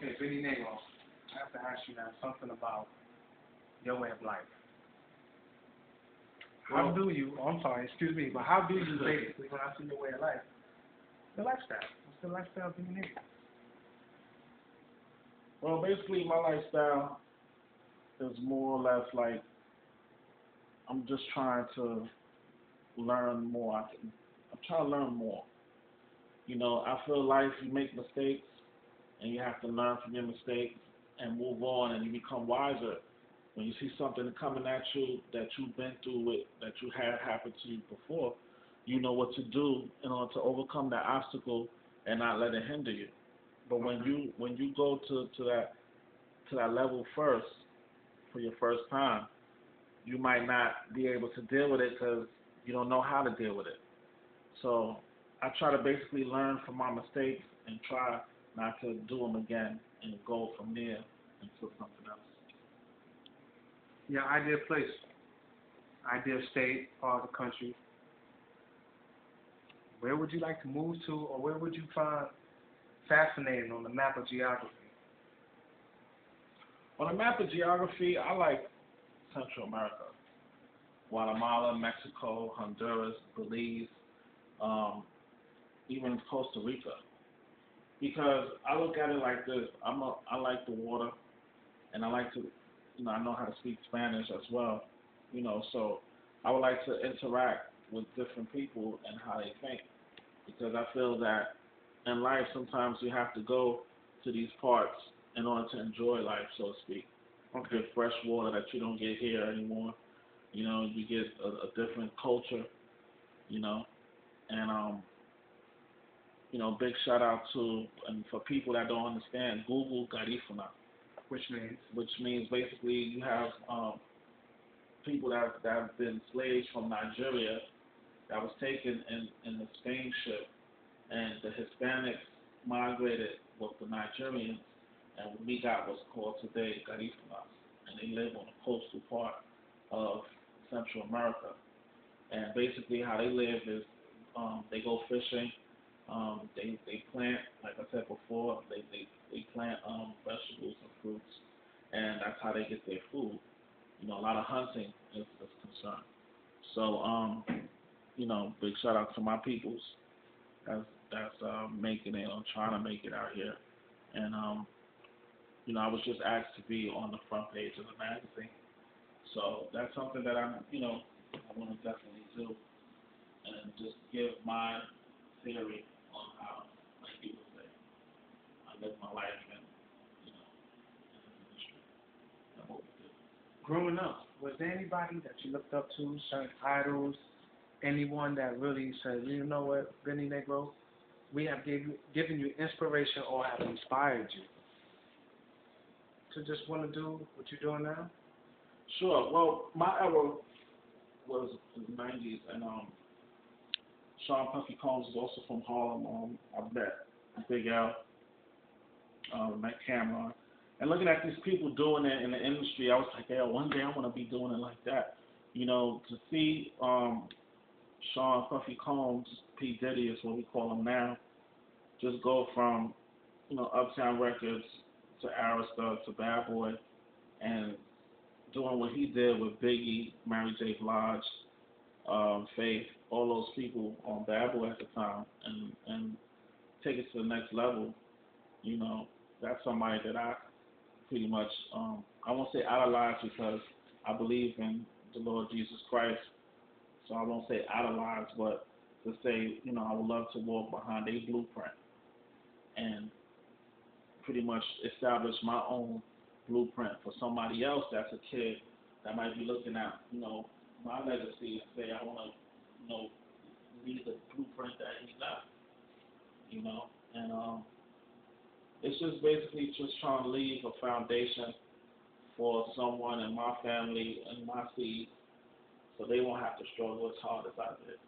Okay, Benny Negro, I have to ask you now something about your way of life. How do you, oh, I'm sorry, excuse me, but how do you basically, when I see your way of life, the lifestyle? What's the lifestyle of Benny Negro? Well, basically, my lifestyle is more or less like I'm just trying to learn more. I'm trying to learn more. You know, I feel life, you make mistakes, and you have to learn from your mistakes and move on, and you become wiser. When you see something coming at you that you've been through it, that you had happen to you before, you know what to do in order to overcome that obstacle and not let it hinder you. But when you go to that level first for your first time, you might not be able to deal with it because you don't know how to deal with it. So I try to basically learn from my mistakes and try not to do them again and go from there into something else. Your ideal place, ideal state, part of the country. Where would you like to move to, or where would you find fascinating on the map of geography? On the map of geography, I like Central America. Guatemala, Mexico, Honduras, Belize, even Costa Rica. Because I look at it like this: I like the water, and I like to, I know how to speak Spanish as well, so I would like to interact with different people and how they think, because I feel that in life sometimes you have to go to these parts in order to enjoy life, so to speak. Okay. Get fresh water that you don't get here anymore. You get a different culture, and big shout out to, and for people that don't understand, Google Garifuna. Which means basically you have people that have been slaves from Nigeria that was taken in the Spain ship, and the Hispanics migrated with the Nigerians, and we got what's called today Garifunas, and they live on the coastal part of Central America. And basically how they live is they go fishing, they plant, like I said before, they plant vegetables and fruits, and that's how they get their food. A lot of hunting is concerned. So, big shout out to my peoples that's making it, or trying to make it out here. And I was just asked to be on the front page of the magazine. So that's something that I want to definitely do, and just give my theory on how, like people say, I live my life in this industry. That's what we do. Growing up, was there anybody that you looked up to, certain idols, anyone that really said, you know what, Benny Negro, we have given you inspiration or have inspired you to just want to do what you're doing now? Sure. Well, my era was in the 90s, and Sean Puffy Combs is also from Harlem. I met Big L, met Cameron. And looking at these people doing it in the industry, I was like, yeah, one day I want to be doing it like that. To see Sean Puffy Combs, P. Diddy is what we call him now, just go from, Uptown Records to Arista to Bad Boy, and doing what he did with Biggie, Mary J. Blige, Faith, all those people on Bad Boy at the time, and take it to the next level. That's somebody that I pretty much, I won't say idolize, because I believe in the Lord Jesus Christ, so I won't say idolize, but to say, I would love to walk behind a blueprint and pretty much establish my own blueprint for somebody else that's a kid that might be looking at, my legacy and say, I want to, leave the blueprint that he left, and it's just basically just trying to leave a foundation for someone in my family and my seed, so they won't have to struggle as hard as I did.